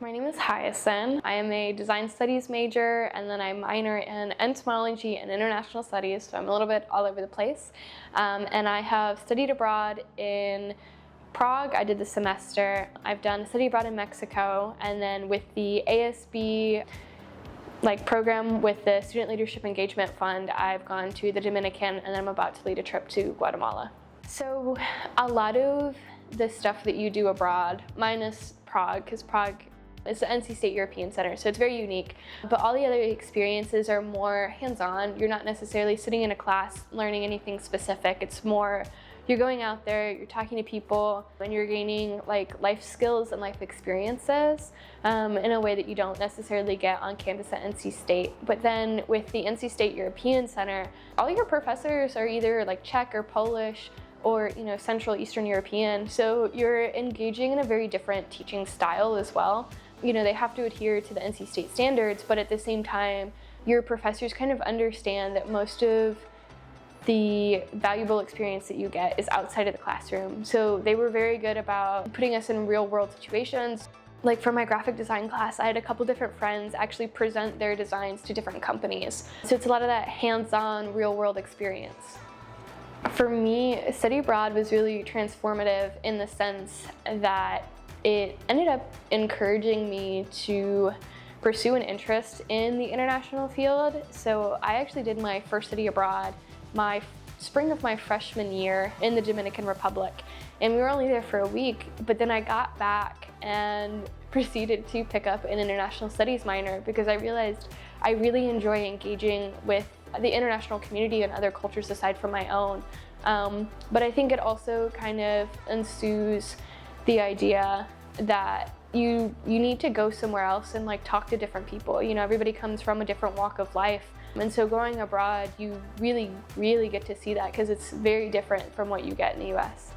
My name is Hyasen. I am a design studies major, and then I minor in entomology and international studies, so I'm a little bit all over the place. And I have studied abroad in Prague. I did the semester. I've done study abroad in Mexico, and then with the ASB program with the Student Leadership Engagement Fund, I've gone to the Dominican, and then I'm about to lead a trip to Guatemala. So a lot of the stuff that you do abroad, minus Prague, because Prague is the NC State European Center, so it's very unique. But all the other experiences are more hands-on. You're not necessarily sitting in a class learning anything specific. It's more, you're going out there, you're talking to people, and you're gaining life skills and life experiences in a way that you don't necessarily get on campus at NC State. But then with the NC State European Center, all your professors are either Czech or Polish, or Central Eastern European. So you're engaging in a very different teaching style as well. They have to adhere to the NC State standards, but at the same time, your professors kind of understand that most of the valuable experience that you get is outside of the classroom. So they were very good about putting us in real world situations. Like for my graphic design class, I had a couple different friends actually present their designs to different companies. So it's a lot of that hands-on real world experience. For me, study abroad was really transformative in the sense that it ended up encouraging me to pursue an interest in the international field. So I actually did my first study abroad my spring of my freshman year in the Dominican Republic. And we were only there for a week, but then I got back and proceeded to pick up an international studies minor because I realized I really enjoy engaging with the international community and other cultures aside from my own. But I think it also kind of ensues the idea that you need to go somewhere else and talk to different people. Everybody comes from a different walk of life. And so going abroad, you really, really get to see that because it's very different from what you get in the US.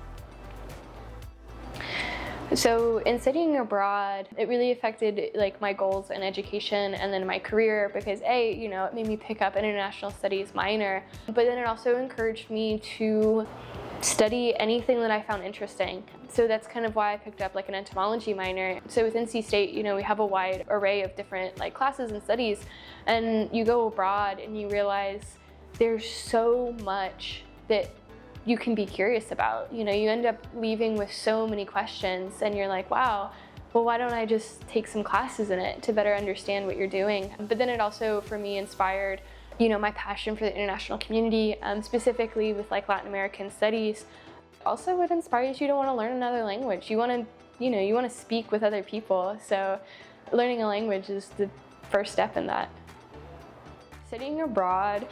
So in studying abroad, it really affected my goals in education and then my career because it made me pick up an international studies minor, but then it also encouraged me to study anything that I found interesting. So that's kind of why I picked up an entomology minor. So with NC State, we have a wide array of different classes and studies, and you go abroad and you realize there's so much that you can be curious about. You end up leaving with so many questions and you're like, wow, well, why don't I just take some classes in it to better understand what you're doing? But then it also, for me, inspired my passion for the international community, specifically with Latin American studies. Also, it inspires you to want to learn another language. You want to speak with other people. So learning a language is the first step in that. Studying abroad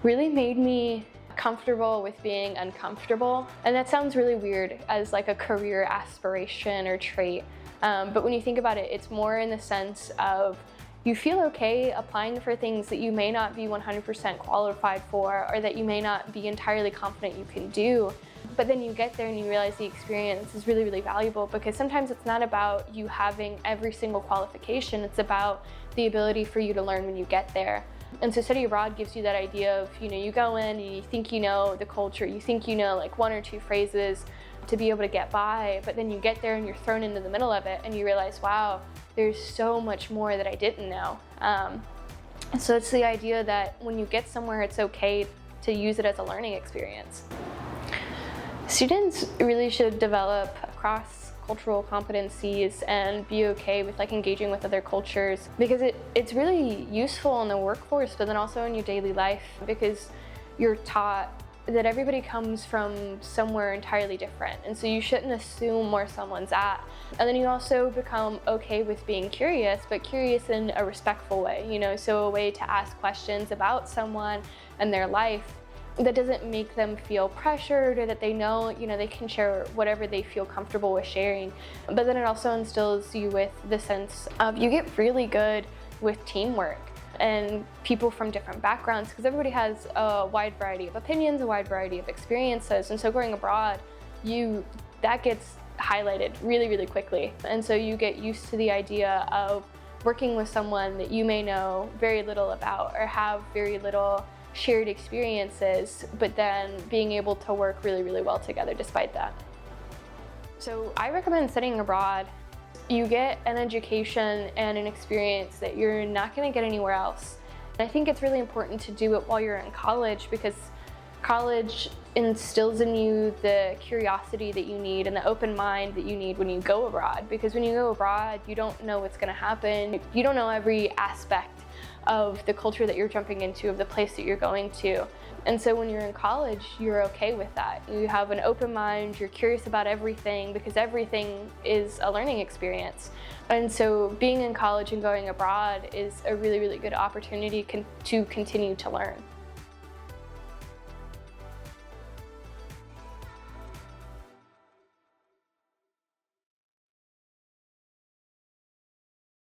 really made me comfortable with being uncomfortable. And that sounds really weird as a career aspiration or trait. But when you think about it, it's more in the sense of you feel okay applying for things that you may not be 100% qualified for or that you may not be entirely confident you can do. But then you get there and you realize the experience is really, really valuable because sometimes it's not about you having every single qualification, it's about the ability for you to learn when you get there. And so study abroad gives you that idea of, you go in and you think you know the culture, you think you know one or two phrases to be able to get by, but then you get there and you're thrown into the middle of it and you realize, wow, there's so much more that I didn't know. So it's the idea that when you get somewhere, it's okay to use it as a learning experience. Students really should develop cross-cultural competencies and be okay with engaging with other cultures because it's really useful in the workforce, but then also in your daily life because you're taught that everybody comes from somewhere entirely different, and so you shouldn't assume where someone's at. And then you also become okay with being curious, but curious in a respectful way, so a way to ask questions about someone and their life that doesn't make them feel pressured or that they know, they can share whatever they feel comfortable with sharing. But then it also instills you with the sense of you get really good with teamwork and people from different backgrounds because everybody has a wide variety of opinions, a wide variety of experiences. And so going abroad, that gets highlighted really, really quickly. And so you get used to the idea of working with someone that you may know very little about or have very little shared experiences, but then being able to work really, really well together despite that. So I recommend studying abroad you get an education and an experience that you're not going to get anywhere else. And I think it's really important to do it while you're in college, because college instills in you the curiosity that you need and the open mind that you need when you go abroad. Because when you go abroad, you don't know what's going to happen. You don't know every aspect of the culture that you're jumping into, of the place that you're going to. And so when you're in college, you're okay with that. You have an open mind, you're curious about everything, because everything is a learning experience. And so being in college and going abroad is a really, really good opportunity to continue to learn.